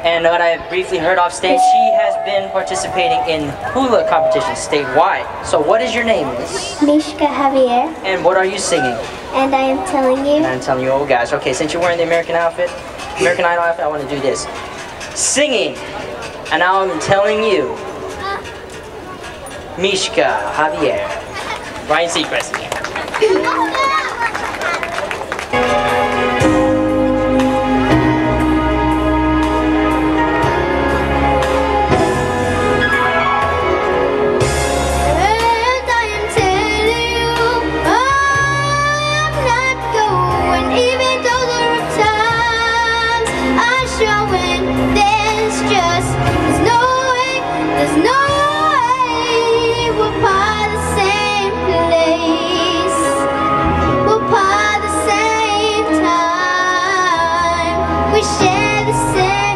And what I briefly heard off stage, she has been participating in hula competitions statewide. So what is your name, Miss? Myshka Javier. And what are you singing? And I am telling you. And I'm telling you, oh guys, okay, since you're wearing the American outfit, American Idol outfit, I want to do this. Singing, and now I'm telling you, Myshka Javier. Ryan Seacrest again. There's no way we're part of the same place. We're part of the same time. We share the same